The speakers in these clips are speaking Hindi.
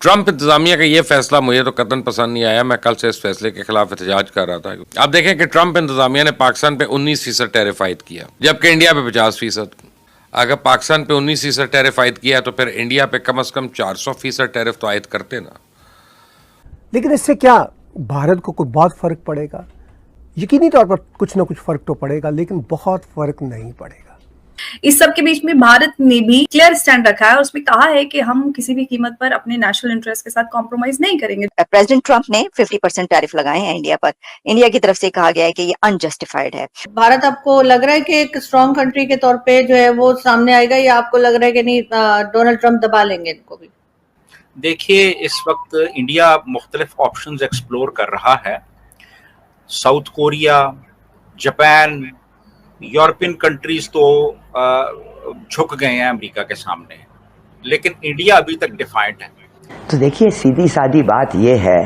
ट्रंप इंतजामिया का ये फैसला मुझे तो कतई पसंद नहीं आया। मैं कल से इस फैसले के खिलाफ एहतजाज कर रहा था। आप देखें कि ट्रंप इंतजामिया ने पाकिस्तान पे 19% टैरिफ आयद किया, जबकि इंडिया पे 50%। अगर पाकिस्तान पे 19% टैरिफ आयद किया तो फिर इंडिया पे कम से कम 400% टैरिफ तो आयद करते ना। लेकिन इससे क्या भारत को कोई बहुत फर्क पड़ेगा? यकीनी तौर पर कुछ ना कुछ फर्क तो पड़ेगा, लेकिन बहुत फर्क नहीं पड़ेगा। इस सब के बीच में भारत ने भी क्लियर स्टैंड रखा है और उसमें कहा है कि हम किसी भी कीमत पर अपने नेशनल इंटरेस्ट के साथ कॉम्प्रोमाइज नहीं करेंगे। प्रेसिडेंट ट्रंप ने 50% टैरिफ लगाए हैं इंडिया पर। इंडिया की तरफ से कहा गया है कि ये अनजस्टिफाइड है। भारत आपको लग रहा है कि एक स्ट्रॉन्ग कंट्री के तौर पे जो है वो सामने आएगा, या आपको लग रहा है कि नहीं डोनाल्ड ट्रंप दबा लेंगे इनको भी? देखिए, इस वक्त इंडिया मुख्तलिफ ऑप्शंस एक्सप्लोर कर रहा है। South Korea, Japan, European countries तो झुक गए हैं अमेरिका के सामने, लेकिन इंडिया अभी तक डिफाइंट है। तो देखिए, सीधी सादी बात यह है।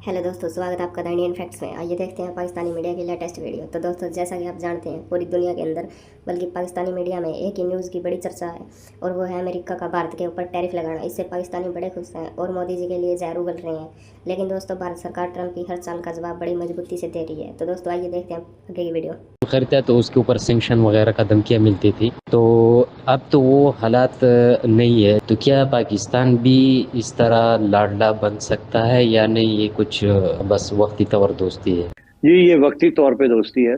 हेलो दोस्तों, स्वागत है आपका द इंडियन फैक्ट्स में। आइए देखते हैं पाकिस्तानी मीडिया की लेटेस्ट वीडियो। तो दोस्तों, जैसा कि आप जानते हैं, पूरी दुनिया के अंदर बल्कि पाकिस्तानी मीडिया में एक ही न्यूज़ की बड़ी चर्चा है और वो है अमेरिका का भारत के ऊपर टैरिफ लगाना। इससे पाकिस्तानी बड़े खुश हैं और मोदी जी के लिए जहर उगल रहे हैं। लेकिन दोस्तों, भारत सरकार ट्रंप की हर चाल का जवाब बड़ी मजबूती से दे रही है। तो दोस्तों, आइए देखते हैं आगे की वीडियो। खरीदता तो उसके ऊपर सेंक्शन वगैरह का धमकियाँ मिलती थी, तो अब तो वो हालात नहीं है। तो क्या पाकिस्तान भी इस तरह लाडला बन सकता है या नहीं? ये कुछ बस वक्ती तौर दोस्ती है? जी, ये वक्ती तौर पे दोस्ती है।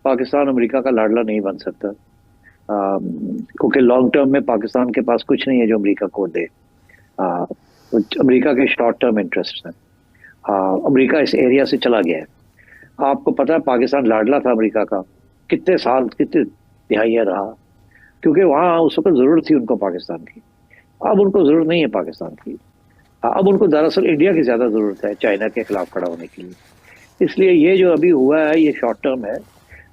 पाकिस्तान अमेरिका का लाडला नहीं बन सकता, क्योंकि लॉन्ग टर्म में पाकिस्तान के पास कुछ नहीं है जो अमेरिका को दे। अमेरिका के शॉर्ट टर्म इंटरेस्ट हैं। अमेरिका इस एरिया से चला गया है। आपको पता है, पाकिस्तान लाडला था अमेरिका का, कितने साल, कितने दिहाइयाँ रहा, क्योंकि वहाँ उस वक्त ज़रूरत थी उनको पाकिस्तान की। अब उनको ज़रूरत नहीं है पाकिस्तान की। अब उनको दरअसल इंडिया की ज़्यादा ज़रूरत है चाइना के खिलाफ खड़ा होने के लिए। इसलिए ये जो अभी हुआ है ये शॉर्ट टर्म है।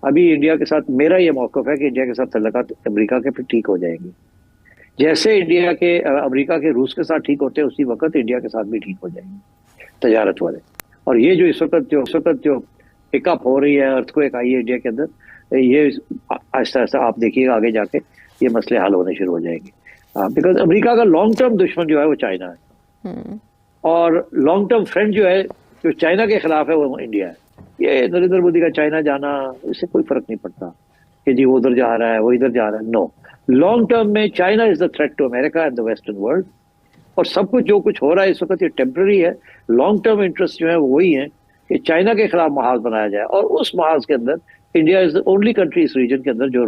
अभी इंडिया के साथ मेरा ये मौक़िफ़ है कि इंडिया के साथ तल्लुकात अमेरिका के फिर ठीक हो जाएंगे। जैसे इंडिया के अमेरिका के रूस के साथ ठीक होते हैं, उसी वक्त इंडिया के साथ भी ठीक हो जाएंगे तजारत वाले। और ये जो इस वक्त जो पिकअप हो रही है, अर्थक्वेक आई है इंडिया के अंदर, ये आहिस्ता आहिस्ता आप देखिएगा आगे जाके ये मसले हल होने शुरू हो जाएंगे। बिकॉज अमेरिका का लॉन्ग टर्म दुश्मन जो है वो चाइना है, और लॉन्ग टर्म फ्रेंड जो है जो चाइना के खिलाफ है वो इंडिया है। ये नरेंद्र मोदी का चाइना जाना, इससे कोई फर्क नहीं पड़ता कि जी वो उधर जा रहा है वो इधर जा रहा है। नो, लॉन्ग टर्म में China is the threat to America and the western world. और सब कुछ जो कुछ हो रहा है इस वक्त ये टेम्पररी है। लॉन्ग टर्म इंटरेस्ट जो है वो वही है कि चाइना के खिलाफ महाज बनाया जाए, और उस महाज के अंदर India is the only country इस रीजन के अंदर जो